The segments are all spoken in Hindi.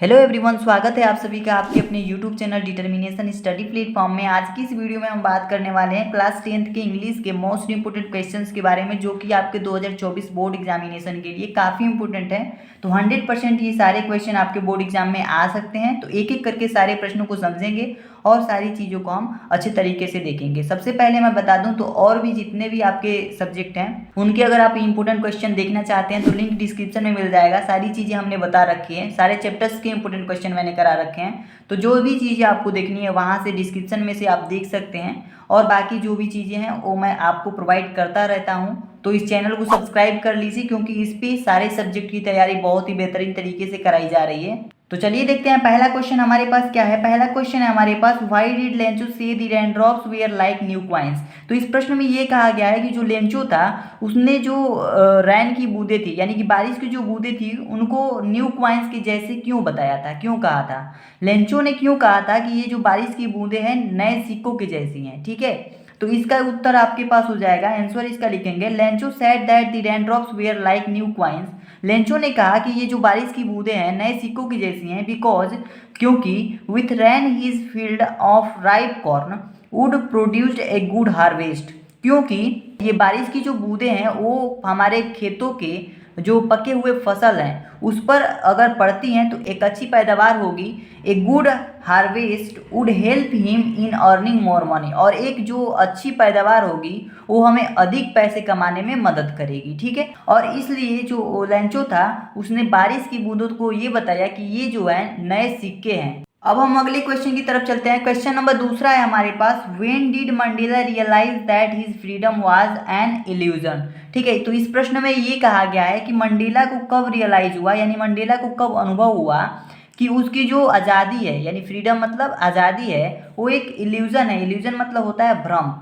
हेलो एवरीवन, स्वागत है आप सभी का आपके अपने YouTube channel determination study platform में। आज की इस वीडियो में हम बात करने वाले हैं क्लास 10th के इंग्लिश के मोस्ट इंपोर्टेंट क्वेश्चंस के बारे में, जो कि आपके 2024 बोर्ड एग्जामिनेशन के लिए काफ़ी इंपोर्टेंट है। तो 100% ये सारे क्वेश्चन आपके बोर्ड एग्जाम में आ सकते हैं। तो एक एक करके सारे प्रश्नों को समझेंगे और सारी चीज़ों को हम अच्छे तरीके से देखेंगे। सबसे पहले मैं बता दूं तो और भी जितने भी आपके सब्जेक्ट हैं उनके अगर आप इंपोर्टेंट क्वेश्चन देखना चाहते हैं तो लिंक डिस्क्रिप्शन में मिल जाएगा। सारी चीज़ें हमने बता रखी है, सारे चैप्टर्स के इंपोर्टेंट क्वेश्चन मैंने करा रखे हैं। तो जो भी चीज़ें आपको देखनी है वहाँ से डिस्क्रिप्शन में से आप देख सकते हैं, और बाकी जो भी चीज़ें हैं वो मैं आपको प्रोवाइड करता रहता हूँ। तो इस चैनल को सब्सक्राइब कर लीजिए, क्योंकि इस पे सारे सब्जेक्ट की तैयारी बहुत ही बेहतरीन तरीके से कराई जा रही है। तो चलिए देखते हैं पहला क्वेश्चन हमारे पास क्या है। पहला क्वेश्चन है हमारे पास, why did Lencho say the raindrops were like new coins. तो इस प्रश्न में ये कहा गया है कि जो लेंचो था उसने जो रैन की बूंदें थी, यानी कि बारिश की जो बूंदें थी, उनको न्यू कॉइन्स के जैसे क्यों बताया था, क्यों कहा था। लेंचो ने क्यों कहा था कि ये जो बारिश की बूंदें हैं नए सिक्कों के जैसी हैं, ठीक है। तो इसका उत्तर आपके पास हो जाएगा, आंसर इसका लिखेंगे, Lencho said that the raindrops were like new coins. Lencho ने कहा कि ये जो बारिश की बूंदें हैं नए सिक्कों की जैसी हैं, बिकॉज क्योंकि with rain his field of ripe corn would produced a good harvest. क्योंकि ये बारिश की जो बूंदें हैं वो हमारे खेतों के जो पके हुए फसल हैं उस पर अगर पड़ती हैं तो एक अच्छी पैदावार होगी। ए good harvest would help him in earning more money, और एक जो अच्छी पैदावार होगी वो हमें अधिक पैसे कमाने में मदद करेगी, ठीक है। और इसलिए जो लेंचो था उसने बारिश की बूंदों को ये बताया कि ये जो है नए सिक्के हैं। अब हम अगले क्वेश्चन की तरफ चलते हैं। क्वेश्चन नंबर दूसरा है हमारे पास, when did Mandela realise that his freedom was an illusion. ठीक है, तो इस प्रश्न में ये कहा गया है कि मंडेला को कब रियलाइज हुआ, यानी मंडेला को कब अनुभव हुआ कि उसकी जो आज़ादी है, यानी फ्रीडम मतलब आज़ादी है, वो एक इल्यूजन है। इल्यूजन मतलब होता है भ्रम।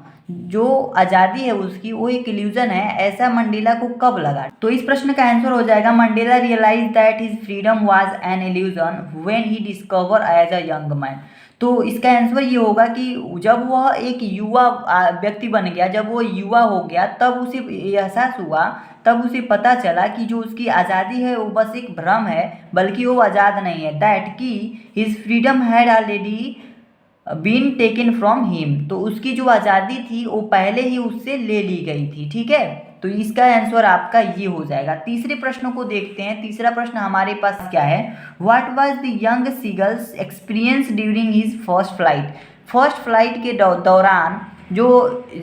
जो आज़ादी है उसकी वो एक इल्यूजन है, ऐसा मंडेला को कब लगा। तो इस प्रश्न का आंसर हो जाएगा, Mandela realise that his freedom was an illusion when he discover as a young man. तो इसका आंसर ये होगा कि जब वह एक युवा व्यक्ति बन गया, जब वो युवा हो गया, तब उसे एहसास हुआ, तब उसे पता चला कि जो उसकी आज़ादी है वो बस एक भ्रम है, बल्कि वो आज़ाद नहीं है। दैट की his freedom had already been taken from him. तो उसकी जो आज़ादी थी वो पहले ही उससे ले ली गई थी, ठीक है। तो इसका आंसर आपका ये हो जाएगा। तीसरे प्रश्न को देखते हैं। तीसरा प्रश्न हमारे पास क्या है, what was the young seagulls experience during his first flight. First flight के दौरान जो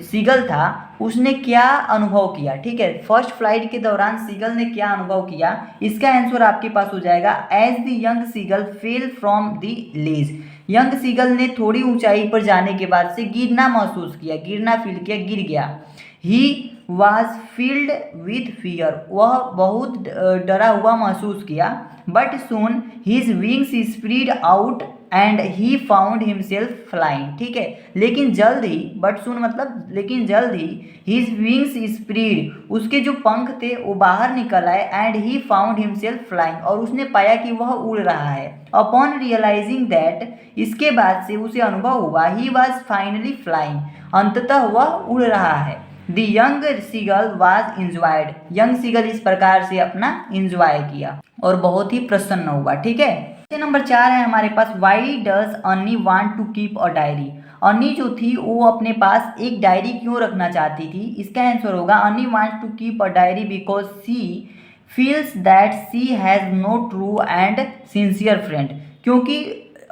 सीगल था उसने क्या अनुभव किया, ठीक है। फर्स्ट फ्लाइट के दौरान सीगल ने क्या अनुभव किया, इसका आंसर आपके पास हो जाएगा, as the young seagull fell from the ledge. Young seagull ने थोड़ी ऊंचाई पर जाने के बाद से गिरना महसूस किया, गिरना फील किया, गिर गया। He was field with fear, वह बहुत डरा हुआ महसूस किया। But soon his wings spread out and he found himself flying, ठीक है। लेकिन जल्द ही, बट सुन मतलब लेकिन जल्द ही, हिज विंग्स स्प्रीड, उसके जो पंख थे वो बाहर निकल आए, and he found himself flying, और उसने पाया कि वह उड़ रहा है। अपॉन रियलाइजिंग दैट, इसके बाद से उसे अनुभव हुआ, ही वॉज फाइनली फ्लाइंग, अंततः वह उड़ रहा है। The young seagull was enjoyed, young seagull इस प्रकार से अपना इंजॉय किया और बहुत ही प्रसन्न हुआ, ठीक है। नंबर 4 है हमारे पास, why does Anne want to keep a diary. Anne जो थी वो अपने पास एक डायरी क्यों रखना चाहती थी, इसका आंसर होगा, Anne want to keep a diary because she feels that she has no true and sincere friend. क्योंकि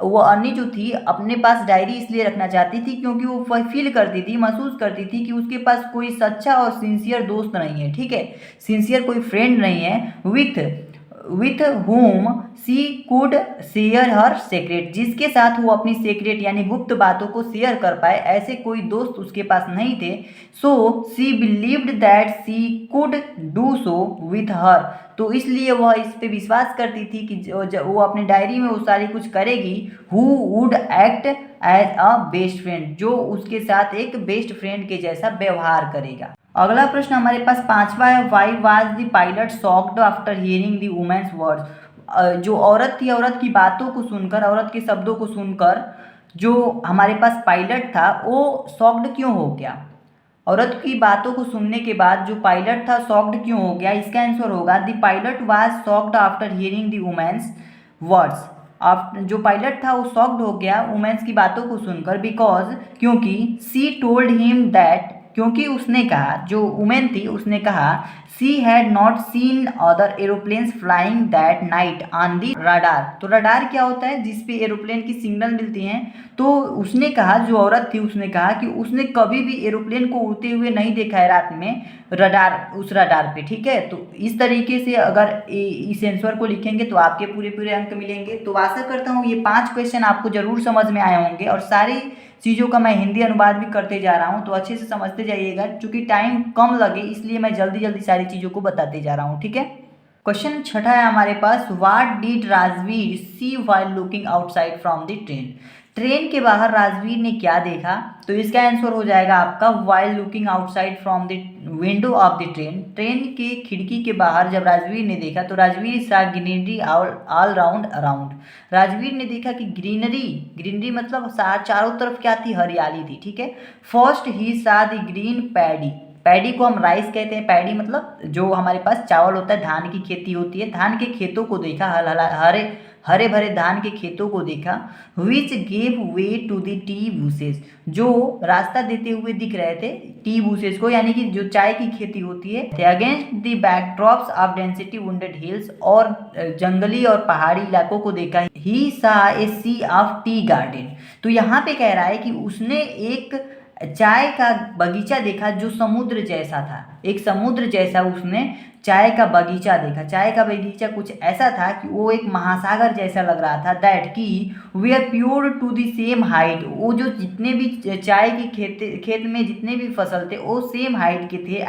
वो अन्नी जो थी अपने पास डायरी इसलिए रखना चाहती थी क्योंकि वो फील करती थी, महसूस करती थी कि उसके पास कोई सच्चा और सिंसियर दोस्त नहीं है, ठीक है, सिंसियर कोई फ्रेंड नहीं है, with whom she could share her secret, जिसके साथ वो अपनी सीक्रेट यानी गुप्त बातों को शेयर कर पाए, ऐसे कोई दोस्त उसके पास नहीं थे। So she believed that she could do so with her, तो इसलिए वह इस पे विश्वास करती थी कि वो अपनी डायरी में वो सारी कुछ करेगी, who would act as a best friend, जो उसके साथ एक बेस्ट फ्रेंड के जैसा व्यवहार करेगा। अगला प्रश्न हमारे पास 5वां है, why was the pilot shocked after hearing the women's words. जो औरत थी, औरत की बातों को सुनकर, औरत के शब्दों को सुनकर जो हमारे पास पायलट था वो शॉक्ड क्यों हो गया। औरत की बातों को सुनने के बाद जो पायलट था शॉक्ड क्यों हो गया, इसका आंसर होगा, the pilot was shocked after hearing the women's words. जो पायलट था वो शॉक्ड हो गया वुमेन्स की बातों को सुनकर, बिकॉज क्योंकि सी टोल्ड हिम दैट, क्योंकि उसने कहा, जो वुमेन थी उसने कहा, she had not seen other aeroplanes flying that night on the radar. तो रडार क्या होता है, जिसपे एरोप्लेन की सिग्नल मिलती हैं। तो उसने कहा, जो औरत थी उसने कहा कि उसने कभी भी एरोप्लेन को उड़ते हुए नहीं देखा है रात में उस रडार पे। ठीक है, तो इस तरीके से अगर इस आंसर को लिखेंगे तो आपके पूरे पूरे अंक मिलेंगे। तो आशा करता हूँ ये 5 क्वेश्चन आपको जरूर समझ में आए होंगे, और सारी चीज़ों का मैं हिंदी अनुवाद भी करते जा रहा हूँ, तो अच्छे से समझते जाइएगा। चूँकि टाइम कम लगे इसलिए मैं जल्दी जल्दी सारी चीज़ों को बताते जा रहा हूँ। ठीक है, क्वेश्चन छठा है हमारे पास, what did Rajveer see while looking outside from the train. Train के बाहर राजवीर ने क्या देखा? तो इसका आंसर हो जाएगा आपका while looking outside from the window of the train. Train के खिड़की के बाहर जब राजवीर ने देखा तो राजवीर सा greenery all round around. Rajveer ने देखा कि ग्रीनरी मतलब चारों तरफ क्या थी, हरियाली थी। ठीक है, फर्स्ट ही सा द ग्रीन पैडी को हम राइस कहते हैं। पैडी मतलब जो हमारे पास चावल होता है, धान की खेती होती है। धान के खेतों को देखा, हरे भरे धान के खेतों को देखा। Which gave way to the tea bushes, जो रास्ता देते हुए दिख रहे थे टी बूसेस को, यानी कि जो चाय की खेती होती है। Against the backdrops of density wounded hills, और जंगली और पहाड़ी इलाकों को देखा। ही सा ए सी ऑफ टी गार्डन। तो यहाँ पे कह रहा है कि उसने एक चाय का बगीचा देखा जो समुद्र जैसा था। एक समुद्र जैसा उसने चाय का बगीचा देखा। चाय का बगीचा कुछ ऐसा था कि वो एक महासागर जैसा लग रहा था। दैट की we are pure to the same height, वो जो जितने भी चाय की खेत में जितने भी फसल थे वो सेम हाइट के थे।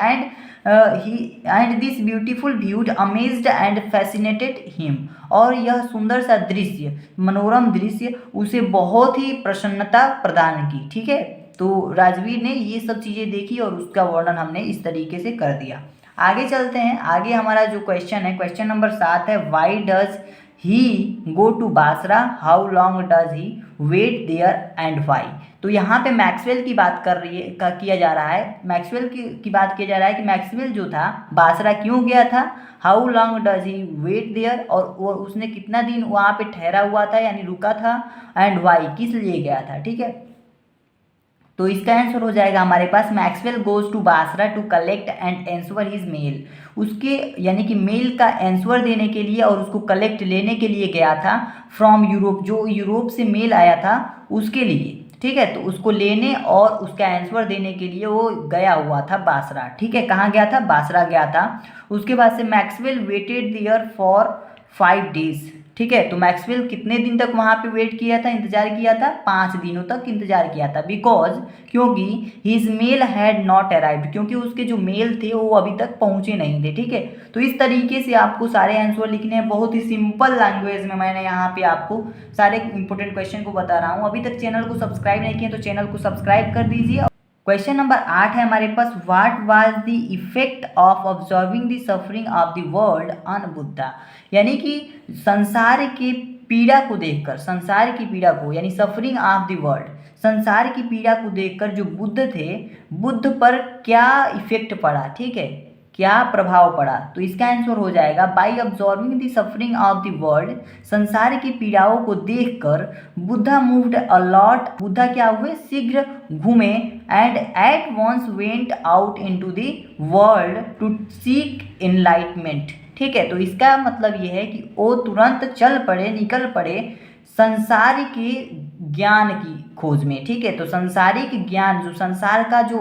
And this beautiful view amazed and fascinated him, और यह सुंदर सा दृश्य, मनोरम दृश्य उसे बहुत ही प्रसन्नता प्रदान की। ठीक है, तो राजवीर ने ये सब चीज़ें देखी और उसका वर्णन हमने इस तरीके से कर दिया। आगे चलते हैं। आगे हमारा जो क्वेश्चन है, क्वेश्चन नंबर 7 है, why does he go to Basra, how long does he wait there and why. तो यहाँ पे मैक्सवेल की बात किया जा रहा है। मैक्सवेल की बात किया जा रहा है कि मैक्सवेल जो था बासरा क्यों गया था, how long does he wait there, और उसने कितना दिन वहाँ पे ठहरा हुआ था यानी रुका था, एंड वाई किस लिए गया था। ठीक है, तो इसका आंसर हो जाएगा हमारे पास, Maxwell goes to Basra to collect and answer his mail. उसके यानी कि मेल का आंसर देने के लिए और उसको कलेक्ट लेने के लिए गया था फ्रॉम यूरोप, जो यूरोप से मेल आया था उसके लिए। ठीक है, तो उसको लेने और उसका आंसर देने के लिए वो गया हुआ था बासरा। ठीक है, कहाँ गया था? बासरा गया था। उसके बाद से Maxwell waited there for 5 days. ठीक है, तो मैक्सवेल कितने दिन तक वहाँ पे वेट किया था, इंतजार किया था? 5 दिनों तक इंतजार किया था। बिकॉज क्योंकि his mail had not arrived, क्योंकि उसके जो मेल थे वो अभी तक पहुँचे नहीं थे। ठीक है, तो इस तरीके से आपको सारे आंसर लिखने हैं। बहुत ही सिंपल लैंग्वेज में मैंने यहाँ पे आपको सारे इंपॉर्टेंट क्वेश्चन को बता रहा हूँ। अभी तक चैनल को सब्सक्राइब नहीं किया तो चैनल को सब्सक्राइब कर दीजिए। क्वेश्चन नंबर 8 है हमारे पास, what was the effect of observing the suffering of the world on Buddha. यानी कि संसार की पीड़ा को देखकर, संसार की पीड़ा को यानी सफरिंग ऑफ द वर्ल्ड, संसार की पीड़ा को देखकर जो बुद्ध थे, बुद्ध पर क्या इफेक्ट पड़ा। ठीक है, क्या प्रभाव पड़ा? तो इसका आंसर हो जाएगा, by observing the suffering of the world, संसार की पीड़ाओं को देखकर बुद्धा मूव्ड अलॉट, बुद्धा क्या हुए? शीघ्र घूमे, and at once went out into the world to seek enlightenment. ठीक है, तो इसका मतलब यह है कि वो तुरंत निकल पड़े संसार के ज्ञान की खोज में। ठीक है, तो संसारिक ज्ञान, जो संसार का जो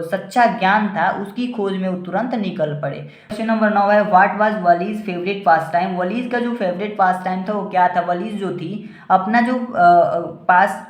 सच्चा ज्ञान था उसकी खोज में वो तुरंत निकल पड़े। क्वेश्चन नंबर 9 है, what was Wally's favourite pastime. Wally's का जो फेवरेट पास टाइम था वो क्या था? वलीज जो थी अपना जो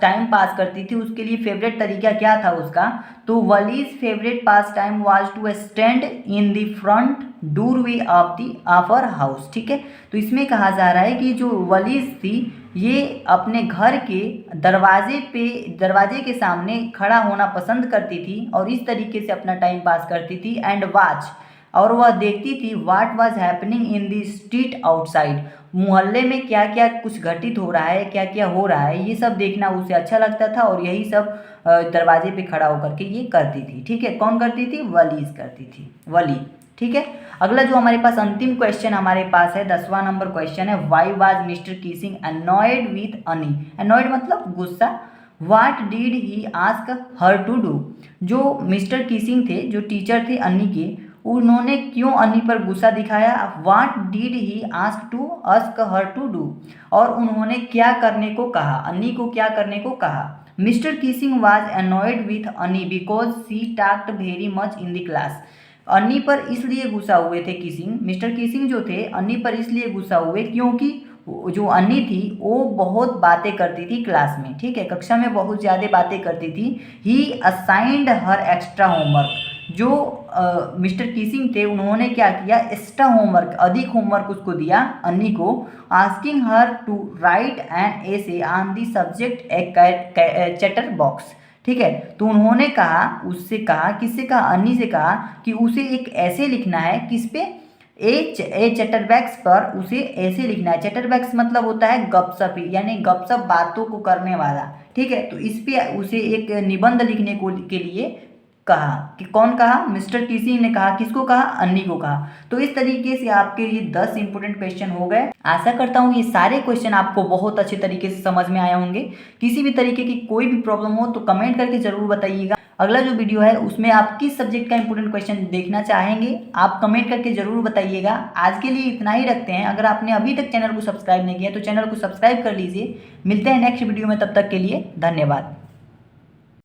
टाइम पास करती थी उसके लिए फेवरेट तरीका क्या था उसका? तो Wally's favourite pastime was to stand in the front doorway of our house. ठीक है, तो इसमें कहा जा रहा है कि जो वलीज थी ये अपने घर के दरवाजे के सामने खड़ा होना पसंद करती थी और इस तरीके से अपना टाइम पास करती थी। एंड वॉच, और वह देखती थी what was happening in the street outside, मोहल्ले में क्या क्या कुछ घटित हो रहा है, क्या क्या हो रहा है, ये सब देखना उसे अच्छा लगता था और यही सब दरवाजे पे खड़ा होकर के ये करती थी। ठीक है, कौन करती थी? वलीज करती थी, वली। ठीक है, अगला जो हमारे पास अंतिम क्वेश्चन हमारे पास है 10वां नंबर क्वेश्चन है, why was Mr Keesing annoyed with Anne. Annoyed मतलब गुस्सा। What did he ask her to do. जो मिस्टर किसिंग थे, जो टीचर थे अन्नी के, उन्होंने क्यों अन्नी पर गुस्सा दिखाया। What did he ask her to do. और उन्होंने क्या करने को कहा, अन्नी को क्या करने को कहा। Mister Keesing was annoyed with Anne because she talked very much in the class. Anne पर इसलिए गुस्सा हुए थे किसिंग, मिस्टर किसिंग जो थे अन्नी पर इसलिए गुस्सा हुए क्योंकि जो अन्नी थी वो बहुत बातें करती थी क्लास में, ठीक है, कक्षा में बहुत ज़्यादा बातें करती थी। ही असाइंड हर एक्स्ट्रा होमवर्क। जो मिस्टर किसिंग थे उन्होंने क्या किया, एक्स्ट्रा होमवर्क, अधिक होमवर्क उसको दिया अन्नी को। Asking her to write an essay on the subject a chatterbox. ठीक है, तो उन्होंने कहा, उससे कहा, किससे कहा, अन्नी से कहा कि उसे एक ऐसे लिखना है, किस पे, ए चैटरबैक्स पर उसे ऐसे लिखना है। चैटरबैक्स मतलब होता है गपशप, यानी गपशप बातों को करने वाला, ठीक है। तो इस पे उसे एक निबंध लिखने को के लिए कहा। कि कौन कहा, मिस्टर किसिंग ने कहा, किसको कहा, अन्नी को कहा। तो इस तरीके से आपके ये 10 इंपोर्टेंट क्वेश्चन हो गए। आशा करता हूँ ये सारे क्वेश्चन आपको बहुत अच्छे तरीके से समझ में आए होंगे। किसी भी तरीके की कोई भी प्रॉब्लम हो तो कमेंट करके जरूर बताइएगा। अगला जो वीडियो है उसमें आप किस सब्जेक्ट का इंपोर्टेंट क्वेश्चन देखना चाहेंगे आप कमेंट करके जरूर बताइएगा। आज के लिए इतना ही रखते हैं। अगर आपने अभी तक चैनल को सब्सक्राइब नहीं किया तो चैनल को सब्सक्राइब कर लीजिए। मिलते हैं नेक्स्ट वीडियो में, तब तक के लिए धन्यवाद।